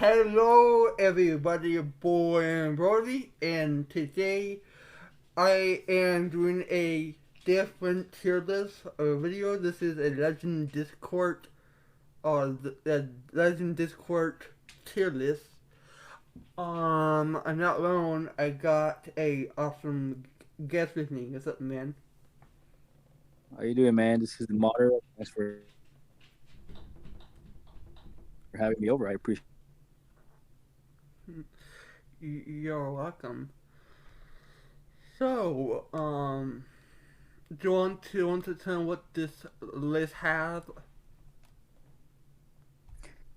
Hello, everybody, boy and Brody, and today I am doing a different tier list video. This is a Legend Discord, the Legend Discord tier list. I'm not alone. I got a awesome guest with me. What's up, man? How you doing, man? This is the moderator. Thanks for having me over. I appreciate You're welcome. So, do you want to tell what this list has?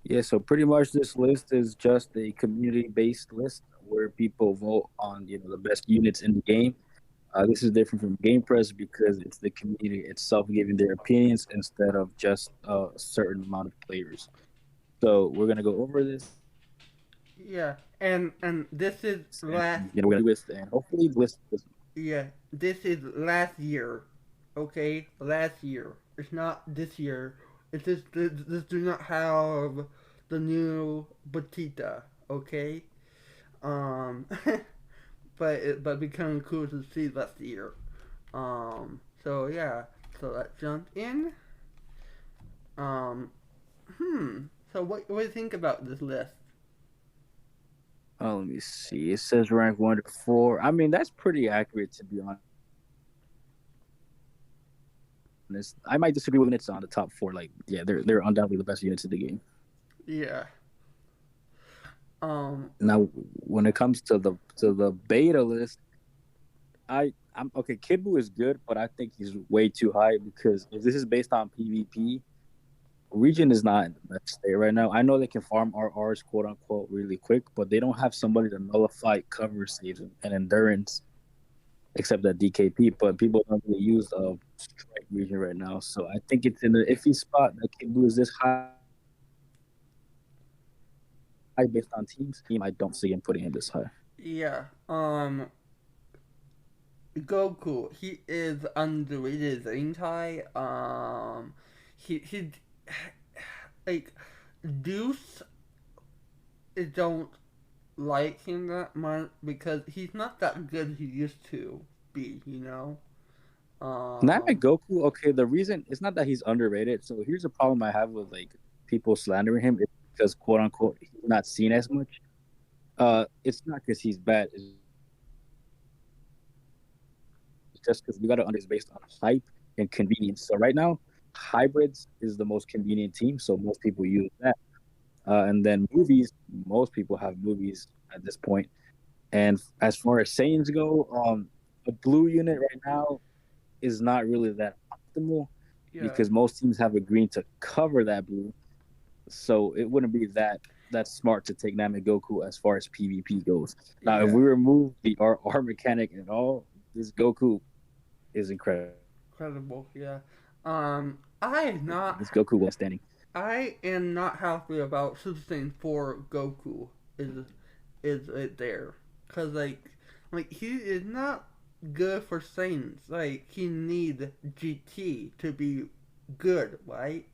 Yeah, so pretty much this list is just a community-based list where people vote on the best units in the game. This is different from Game Press because it's the community itself giving their opinions instead of just a certain amount of players. So we're gonna go over this, Yeah, and and this is we're gonna see last. with, and hopefully the list is Yeah, this is last year. Okay, last year. It's not this year. It's just this do not have the new Batita. Okay, um, but become cool to see last year. So yeah, so let's jump in. Um, So what do you think about this list? let me see. It says rank 1 to 4. I mean, that's pretty accurate to be honest. I might disagree with units on the top four. Like, yeah, they're undoubtedly the best units in the game. Yeah. Um. Now, when it comes to the beta list, I'm okay. Kid Buu is good, but I think he's way too high because if this is based on PvP, Region is not in the best state right now. I know they can farm RRs quote unquote really quick, but they don't have somebody to nullify cover saves and endurance except that DKP. But people don't really use Strike Region right now, so I think it's in an iffy spot. That Kid Buu is this high based on teams. I don't see him putting him this high. Yeah. Goku. He is underrated Zentai. He like Deuce. I don't like him that much because he's not that good he used to be. Namek Um. Goku, okay, the reason it's not that he's underrated. So here's a problem I have with like people slandering him is because quote unquote he's not seen as much. It's not because he's bad. It's just because we got to understand this is based on hype and convenience. So right now, hybrids is the most convenient team, so most people use that. And then movies, most people have movies at this point. And as far as Saiyans go, a blue unit right now is not really that optimal Yeah. because most teams have a green to cover that blue. So it wouldn't be that smart to take Namek Goku as far as PvP goes. Now, if Yeah. we remove the R mechanic at all, this Goku is incredible. Incredible. Yeah. I This not. Goku will outstanding. I am not happy about Super Saiyan 4 Goku is it there because like he is not good for Saiyans. Like he need GT to be good, right?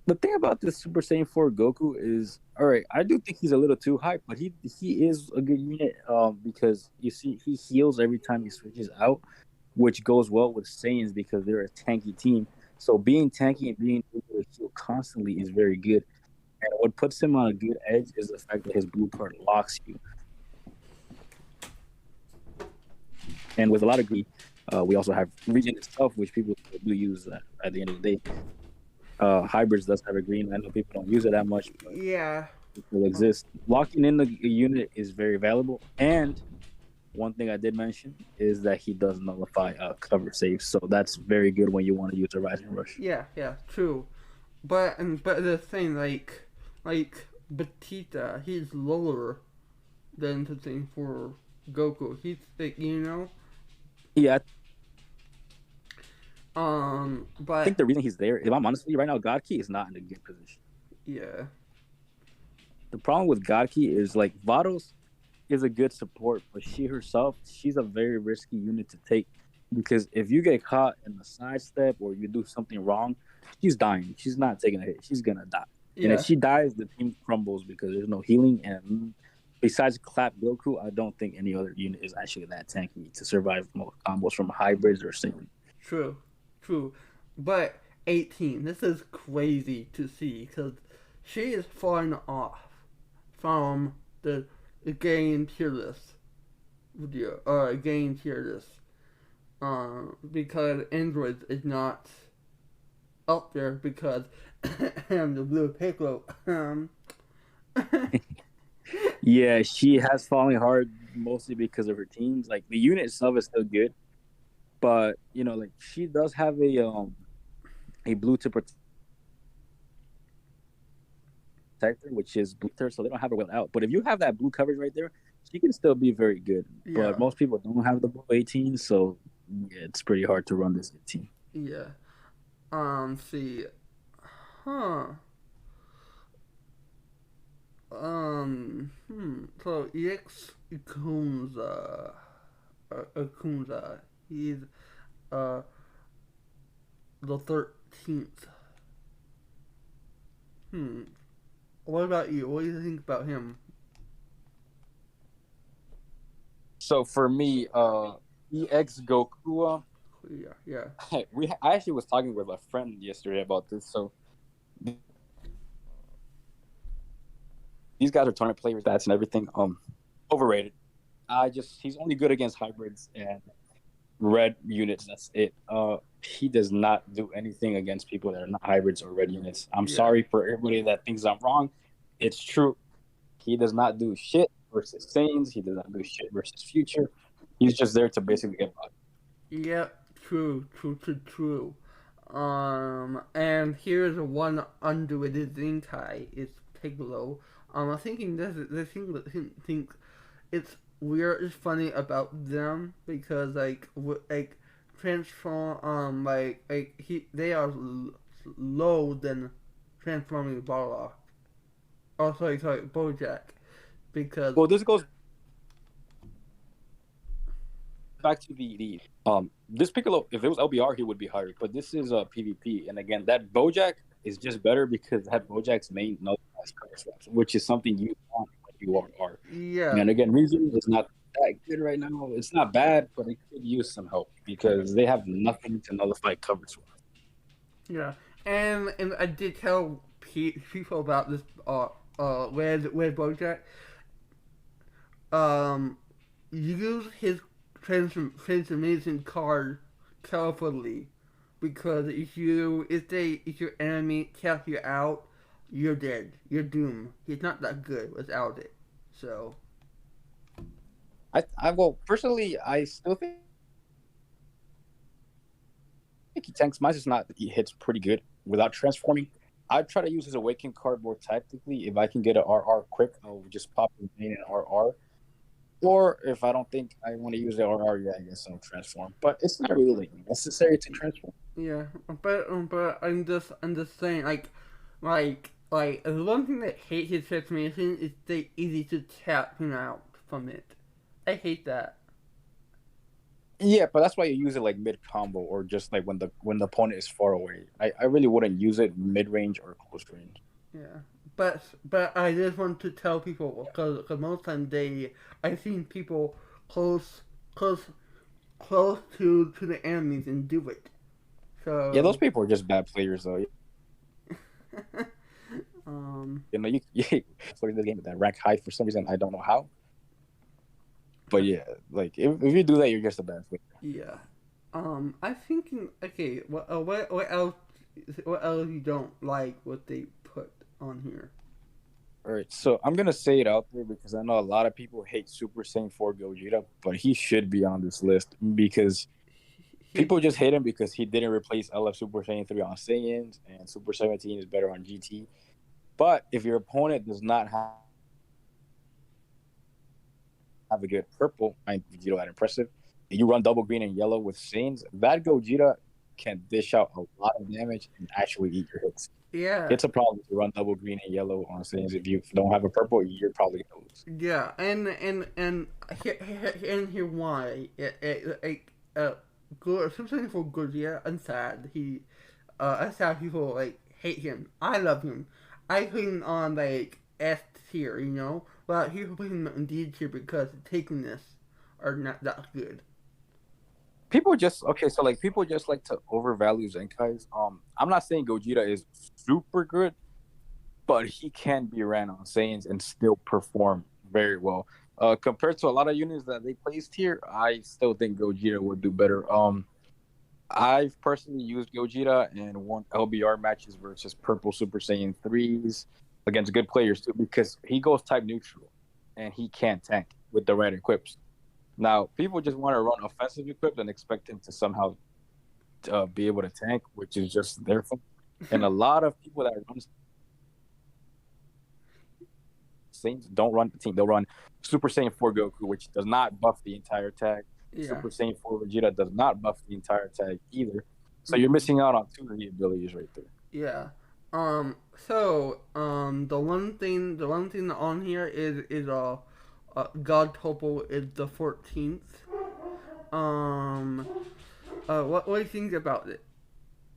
The thing about this Super Saiyan 4 Goku is, all right, I do think he's a little too high, but he is a good unit because you see he heals every time he switches out, which goes well with Saiyans because they're a tanky team. So being tanky and being able to heal constantly is very good. And what puts him on a good edge is the fact that his blue card locks you. And with a lot of green, we also have Region itself, which people do use at the end of the day. Hybrids does have a green. I know people don't use it that much, but Yeah. it will Um, exist. Locking in the unit is very valuable. And one thing I did mention is that he does nullify cover saves, so that's very good when you want to use a Rising Rush. yeah, yeah, true. But the thing like Batista, he's lower than the thing for Goku. He's thick. Yeah, I think the reason he's there, if I'm honest with you, right now, God Key is not in a good But position. yeah, The problem with God Key is like Vados is a good support, but she herself, she's a very risky unit to take because if you get caught in a sidestep or you do something wrong, she's dying. She's not taking a hit. She's gonna die. And if Yeah, she dies, the team crumbles because there's no healing. And besides Clap Goku, I don't think any other unit is actually that tanky to survive most combos from hybrids or Saiyan. true, true. But 18, this is crazy to see because she is falling off from the game tier list video, game tier list. Because Android is not up there because the Blue Piccolo. Yeah, she has fallen hard mostly because of her teams. Like the unit itself is still good, but like she does have a blue to protect her, which is blue, so they don't have her well out. But if you have that blue coverage right there, she can still be very good. But Yeah, most people don't have the blue 18, so yeah, it's pretty hard to run this 18. yeah. See, huh? So EX Kunza, he's uh the 13th. Hmm. What about you? What do you think about him? So for me, EX Goku, Yeah, yeah, I actually was talking with a friend yesterday about this. So these guys are tournament players, stats and everything. Overrated. He's only good against hybrids and red units. That's it. He does not do anything against people that are not hybrids or red units. I'm yeah, sorry for everybody that thinks I'm wrong. It's true. He does not do shit versus Saiyans. He does not do shit versus Future. He's just there to basically get by. yeah. True, true, true, true. And here's one underrated Zenkai. It's Piccolo. I'm thinking this think it's weird. It's funny about them because like transform they are low than transforming Barlock. Oh, sorry, Bojack. Because Well, this goes back to the this Piccolo. If it was LBR, he would be higher. But this is PvP, and again, that Bojack is just better because that Bojack's main nullifies cover swaps, which is something you want when you are. yeah, And again, Reason is not that good right now. It's not bad, but it could use some help because they have nothing to nullify cover swaps. yeah. And I did tell people about this Red Bojack. Um, use his transformation card carefully because if your enemy casts you out, you're dead. You're doomed. He's not that good without it. So I well personally, I still think he tanks. Mine's just not. He hits pretty good without transforming. I'd try to use his awakened card more tactically. If I can get an RR quick, I'll just pop his main and RR. Or if I don't think I want to use the RR, yeah, I guess I'll transform. But it's not really necessary to transform. yeah, but I'm just saying the one thing that hate his transformation is they easy to tap him out from it. I hate that. Yeah, but that's why you use it like mid combo or just like when the opponent is far away. I really wouldn't use it mid range or close range. Yeah, but I just want to tell people because most time I've seen people close close close to the enemies and do it. Yeah, those So people are just bad players though. um You play the game with that rank high for some reason. I don't know how. But yeah, like if you do that, you're just a bad player. yeah. I'm thinking okay. What else you don't like what they put on here? All right, so I'm gonna say it out there because I know a lot of people hate Super Saiyan 4 Gogeta, but he should be on this list because He people just hate him because he didn't replace LF Super Saiyan 3 on Saiyans and Super 17 is better on GT. But if your opponent does not have a good purple, I Vegeta that impressive, and you run double green and yellow with Saiyans, that Gogeta can dish out a lot of damage and actually eat your hits. yeah It's a problem to run double green and yellow on Saiyans. If you don't have a purple, you're probably gonna lose. yeah and here why good something for good. Yeah, I'm sad. I'm sad people like hate him. I love him. I put him on like S tier, you know. Well, he's putting him in D tier because the takiness are not that good. People just okay, so like people just like to overvalue Zenkai's. I'm not saying Gogeta is super good, but he can be ran on Saiyans and still perform very well. Compared to a lot of units that they placed here, I still think Gogeta would do better. I've personally used Gogeta and won LBR matches versus Purple Super Saiyan 3s against good players too, because he goes type neutral and he can't tank with the right equips. Now, people just want to run offensive equipped and expect him to somehow be able to tank, which is just their fault. And a lot of people that run Saiyans don't run the team. They'll run Super Saiyan 4 Goku, which does not buff the entire tag. Yeah. Super Saiyan 4 Vegeta does not buff the entire tag either. So you're missing out on two of the abilities right there. Yeah. The one thing on here is God Topo is the 14th. Um. What do you think about it?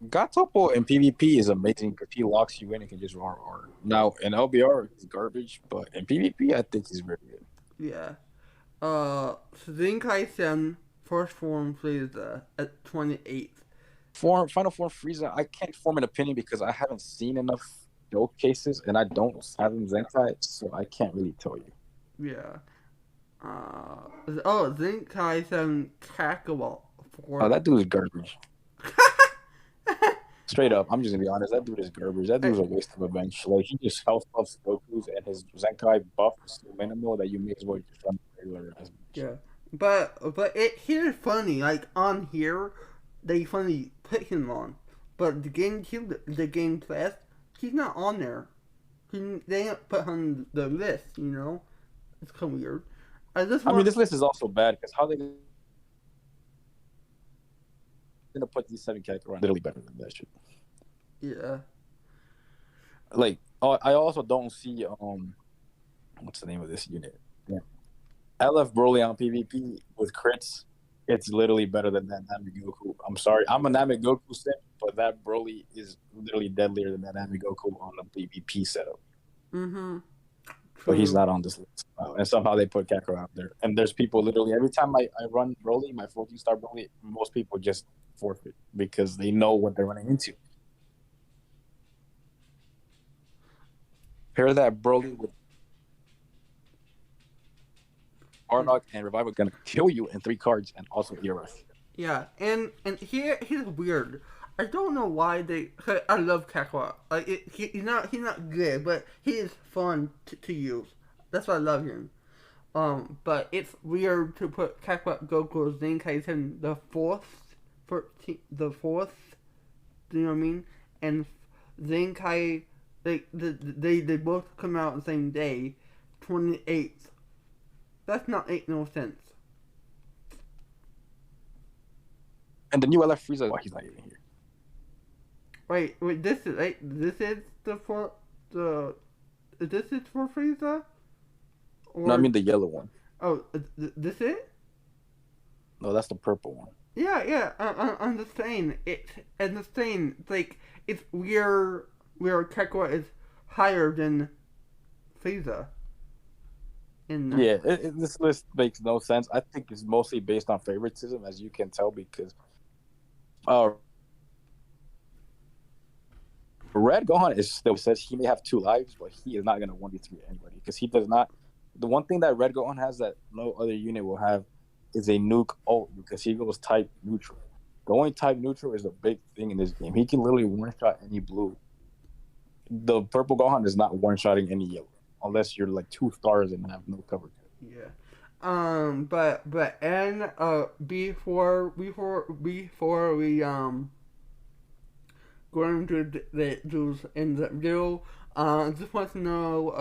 Gatopo in PvP is amazing because he locks you in and can just RR. Now in LBR it's garbage, but in PvP I think he's very good. Yeah. Zinkai-sen first form Frieza at 28th. Final Form Frieza, I can't form an opinion because I haven't seen enough showcases and I don't have him Zenkai, so I can't really tell you. Yeah. Zinkai-sen Kakarot Oh, for. that dude is garbage. Straight up, I'm just gonna be honest. That dude is garbage. That dude's a waste of a bench. Like he just health buffs Goku's and his Zenkai buff is so minimal that you may as well just run regular as bench. Yeah. But it here's funny. Like on here, they funny put him on, but the game class, he's not on there. They don't put on the list. You know, it's kind of weird. I mean, this list is also bad because how they gonna put these 7 characters on literally better than that shit. Yeah. Like, I also don't see what's the name of this unit? Yeah. LF Broly on PvP with crits. It's literally better than that Namegoku. I'm sorry, I'm a Namegoku simp, but that Broly is literally deadlier than that Namegoku on the PvP setup. Mm-hmm. But he's not on this list. And somehow they put Kakarot out there. And there's people literally, every time I run Broly, my 14-star Broly, most people just forfeit because they know what they're running into. Pair that Broly with Arnok and Revival going to kill you in 3 cards and also ERF. Yeah, and he's weird. I don't know why they. I love Kakarot. Like he's not good, but he is fun to use. That's why I love him. But it's weird to put Kakarot Goku Zenkai-sen the fourth. Do you know what I mean? And Zenkai, they both come out the same day, 28th. That's not make no sense. And the new LF Frieza, he's not even here. Wait, this is this is for Frieza? Or, no, I mean the yellow one. Oh, this is? No, that's the purple one. Yeah. I'm just saying like it's where Kakarot is higher than Frieza. This list makes no sense. I think it's mostly based on favoritism, as you can tell, because Red Gohan is still says he may have 2 lives, but he is not going to 1v3 anybody because he does not. The one thing that Red Gohan has that no other unit will have is a nuke ult because he goes type neutral. Going type neutral is a big thing in this game. He can literally one-shot any blue. The purple Gohan is not one-shotting any yellow unless you're like 2 stars and have no cover. Yeah. But before we go into those in the video, I just want to know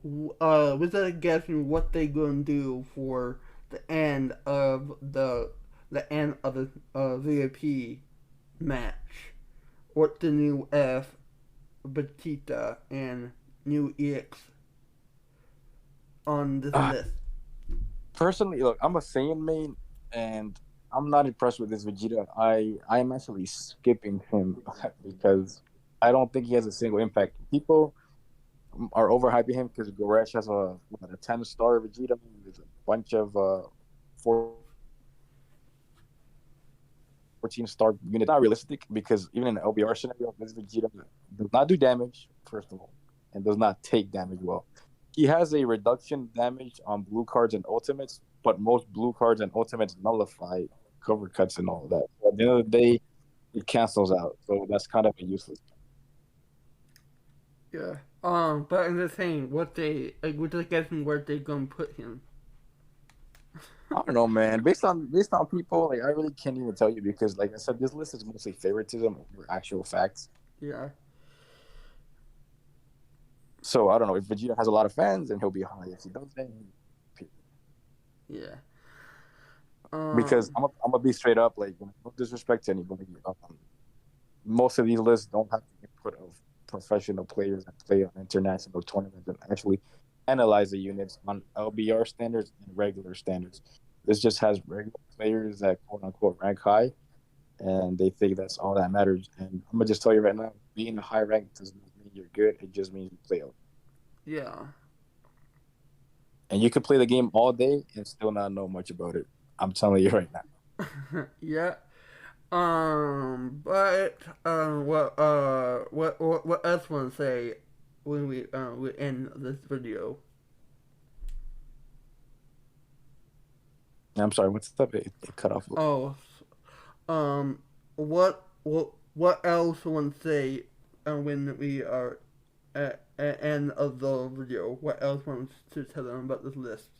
was that guessing what they gonna do for the end of the VIP match? What the new F, Batista, and new EX on this list? Personally, look, I'm a Saiyan main, and I'm not impressed with this Vegeta. I am actually skipping him because I don't think he has a single impact. People are overhyping him because Goresh has a 10-star Vegeta. There's a bunch of 14-star units. Not realistic because even in an LBR scenario, this Vegeta does not do damage, first of all, and does not take damage well. He has a reduction damage on blue cards and ultimates, but most blue cards and ultimates nullify cover cuts and all of that. So at the end of the day, it cancels out. So that's kind of a useless. Yeah. But I'm just saying, what they like, we're just guessing where they gonna put him. I don't know, man. Based on people, like I really can't even tell you because, like I said, this list is mostly favoritism over actual facts. Yeah. So I don't know if Vegeta has a lot of fans, then he'll be high. If he doesn't, Yeah. because Um. I'm gonna be straight up, like no disrespect to anybody. Most of these lists don't have the input of professional players that play on international tournaments and actually analyze the units on LBR standards and regular standards. This just has regular players that quote unquote rank high, and they think that's all that matters. And I'm gonna just tell you right now, being a high rank does not mean you're good. It just means you play out. Yeah. And you can play the game all day and still not know much about it. I'm telling you right now. Yeah. But what else want to say when we end this video? I'm sorry, what's up? It cut off. Oh, um, what else want to say when we are at end of the video? What else wants to tell them about this list?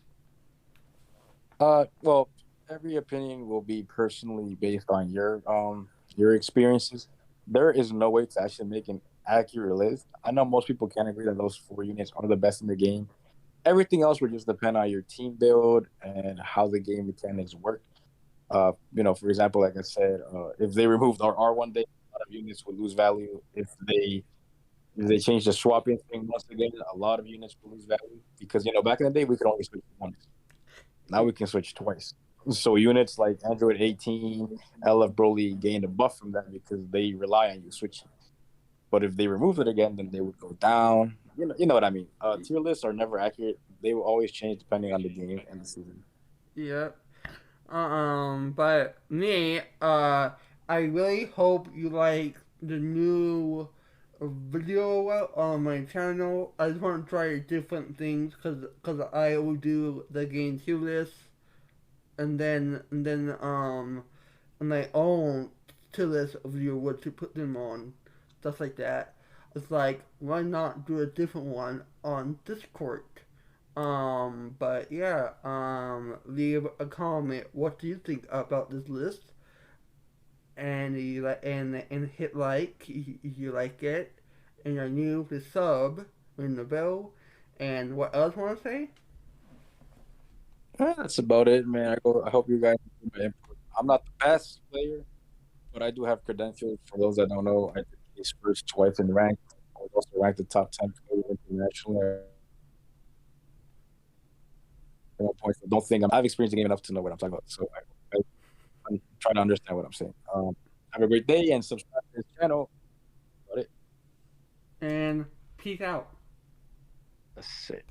Well, every opinion will be personally based on your experiences. There is no way to actually make an accurate list. I know most people can agree that those 4 units are the best in the game. Everything else would just depend on your team build and how the game mechanics work. For example, like I said, if they removed our R1 day, a lot of units would lose value. If they change the swapping thing once again, a lot of units will lose value because back in the day we could only switch once. Now we can switch twice. So units like Android 18, LF Broly gained a buff from that because they rely on you switching. But if they remove it again, then they would go down. You know what I mean. Tier lists are never accurate. They will always change depending on the game and the season. Yeah. But me, I really hope you like the new video on my channel. I just want to try different things cause I will do the game tier list and then my own tier list video what to put them on, stuff like that. It's like why not do a different one on Discord? But yeah, leave a comment. What do you think about this list? And and hit like if you like it. And you're new to sub, ring the bell. And what else want to say? That's about it, man. I hope you guys enjoy my input. I'm not the best player, but I do have credentials. For those that don't know, I did case first twice in rank. I was also ranked the top 10 player internationally at one point. So don't think I've experienced the game enough to know what I'm talking about. So I'm trying to understand what I'm saying. Have a great day and subscribe to this channel. Got it. And peace out. That's it.